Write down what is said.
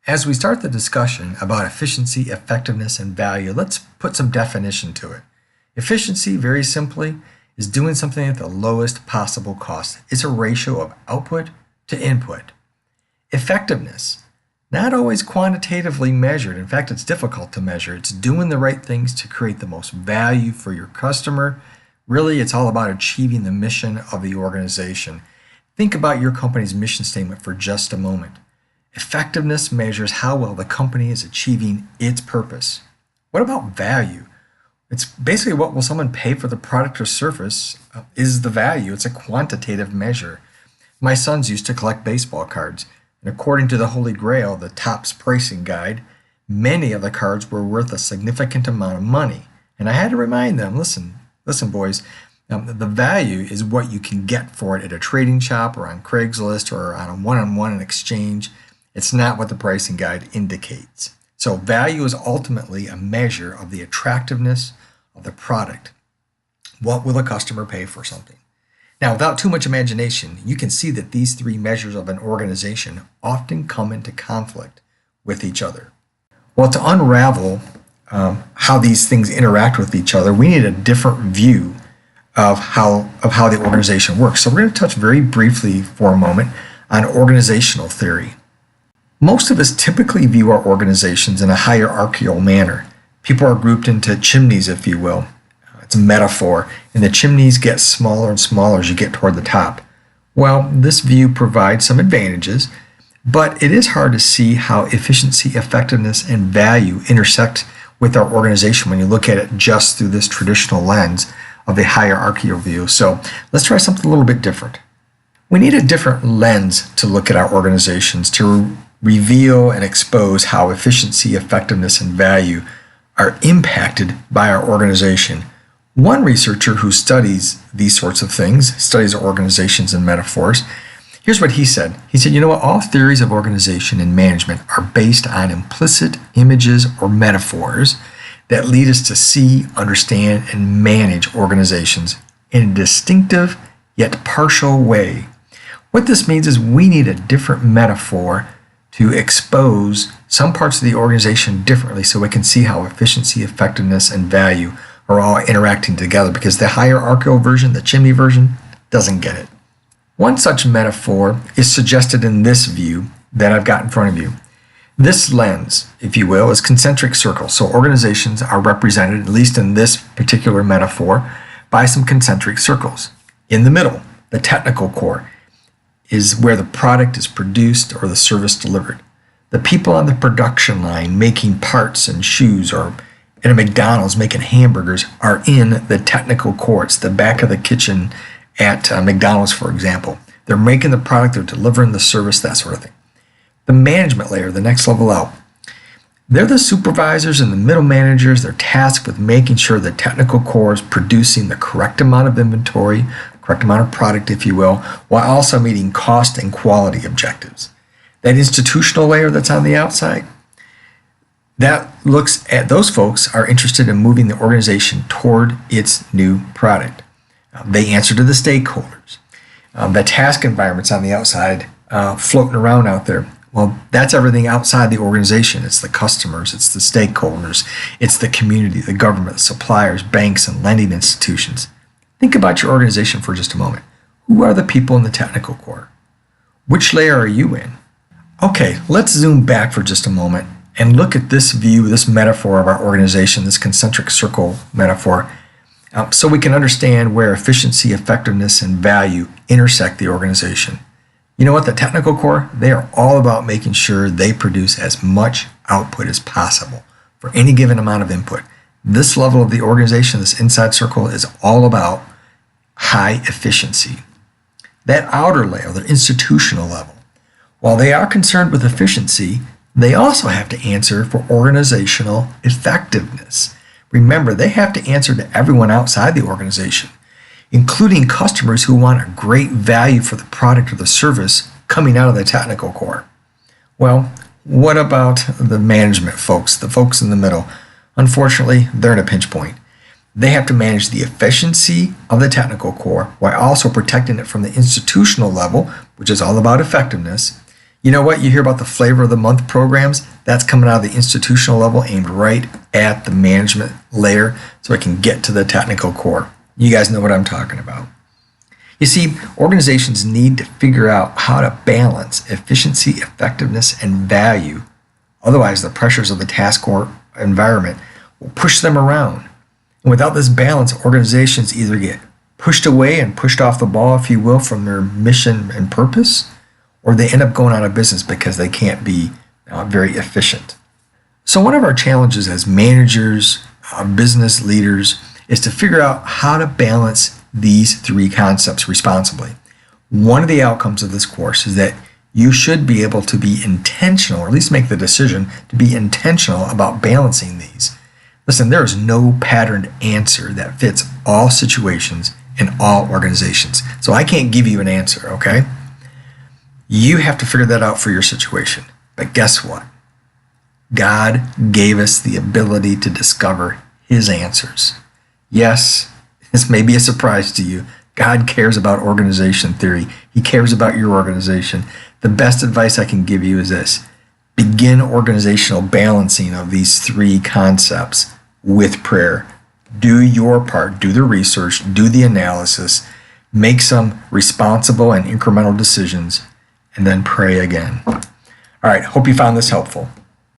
As we start the discussion about efficiency, effectiveness, and value, let's put some definition to it. Efficiency, very simply, is doing something at the lowest possible cost. It's a ratio of output to input. Effectiveness, not always quantitatively measured. In fact, it's difficult to measure. It's doing the right things to create the most value for your customer. Really, it's all about achieving the mission of the organization. Think about your company's mission statement for just a moment. Effectiveness measures how well the company is achieving its purpose. What about value? It's basically what will someone pay for the product or service is the value. It's a quantitative measure. My sons used to collect baseball cards, and according to the Holy Grail, the Topps pricing guide, many of the cards were worth a significant amount of money. And I had to remind them, listen boys, the value is what you can get for it at a trading shop or on Craigslist or on a one-on-one exchange. It's not what the pricing guide indicates. So value is ultimately a measure of the attractiveness of the product. What will a customer pay for something? Now, without too much imagination, you can see that these three measures of an organization often come into conflict with each other. Well, to unravel how these things interact with each other, we need a different view of how the organization works. So we're going to touch very briefly for a moment on organizational theory. Most of us typically view our organizations in a hierarchical manner. People are grouped into chimneys, if you will. It's a metaphor, and the chimneys get smaller and smaller as you get toward the top. Well, this view provides some advantages, but it is hard to see how efficiency, effectiveness, and value intersect with our organization when you look at it just through this traditional lens of a hierarchical view. So let's try something a little bit different. We need a different lens to look at our organizations to reveal and expose how efficiency, effectiveness, and value are impacted by our organization. One researcher who studies these sorts of things, studies organizations and metaphors, here's what he said. He said, you know what, all theories of organization and management are based on implicit images or metaphors that lead us to see, understand, and manage organizations in a distinctive yet partial way. What this means is we need a different metaphor to expose some parts of the organization differently so we can see how efficiency, effectiveness, and value are all interacting together, because the hierarchical version, the chimney version, doesn't get it. One such metaphor is suggested in this view that I've got in front of you. This lens, if you will, is concentric circles. So organizations are represented, at least in this particular metaphor, by some concentric circles. In the middle, the technical core, is where the product is produced or the service delivered. The people on the production line making parts and shoes, or at a McDonald's making hamburgers, are in the technical core. It's the back of the kitchen at McDonald's, for example. They're making the product, they're delivering the service, that sort of thing. The management layer, the next level out, they're the supervisors and the middle managers. They're tasked with making sure the technical core is producing the correct amount of inventory, correct amount of product, if you will, while also meeting cost and quality objectives. That institutional layer that's on the outside, that looks at those folks are interested in moving the organization toward its new product. They answer to the stakeholders. The task environments on the outside floating around out there, well, that's everything outside the organization. It's the customers, it's the stakeholders, it's the community, the government, suppliers, banks, and lending institutions. Think about your organization for just a moment. Who are the people in the technical core? Which layer are you in? Okay, let's zoom back for just a moment and look at this view, this metaphor of our organization, this concentric circle metaphor, so we can understand where efficiency, effectiveness, and value intersect the organization. You know what? The technical core, they are all about making sure they produce as much output as possible for any given amount of input. This level of the organization, this inside circle, is all about high efficiency. That outer layer, the institutional level, while they are concerned with efficiency, they also have to answer for organizational effectiveness. Remember, they have to answer to everyone outside the organization, including customers who want a great value for the product or the service coming out of the technical core. Well, what about the management folks, the folks in the middle? Unfortunately, they're in a pinch point. They have to manage the efficiency of the technical core while also protecting it from the institutional level, which is all about effectiveness. You know what? You hear about the flavor of the month programs. That's coming out of the institutional level, aimed right at the management layer so it can get to the technical core. You guys know what I'm talking about. You see, organizations need to figure out how to balance efficiency, effectiveness, and value. Otherwise, the pressures of the task or environment will push them around. And without this balance, organizations either get pushed away and pushed off the ball, if you will, from their mission and purpose, or they end up going out of business because they can't be very efficient. So one of our challenges as managers, business leaders, is to figure out how to balance these three concepts responsibly. One of the outcomes of this course is that you should be able to be intentional, or at least make the decision to be intentional about balancing these. Listen, there is no patterned answer that fits all situations in all organizations. So I can't give you an answer, okay? You have to figure that out for your situation. But guess what? God gave us the ability to discover His answers. Yes, this may be a surprise to you. God cares about organization theory. He cares about your organization. The best advice I can give you is this: begin organizational balancing of these three concepts with prayer. Do your part, do the research, do the analysis, make some responsible and incremental decisions, and then pray again. All right, hope you found this helpful.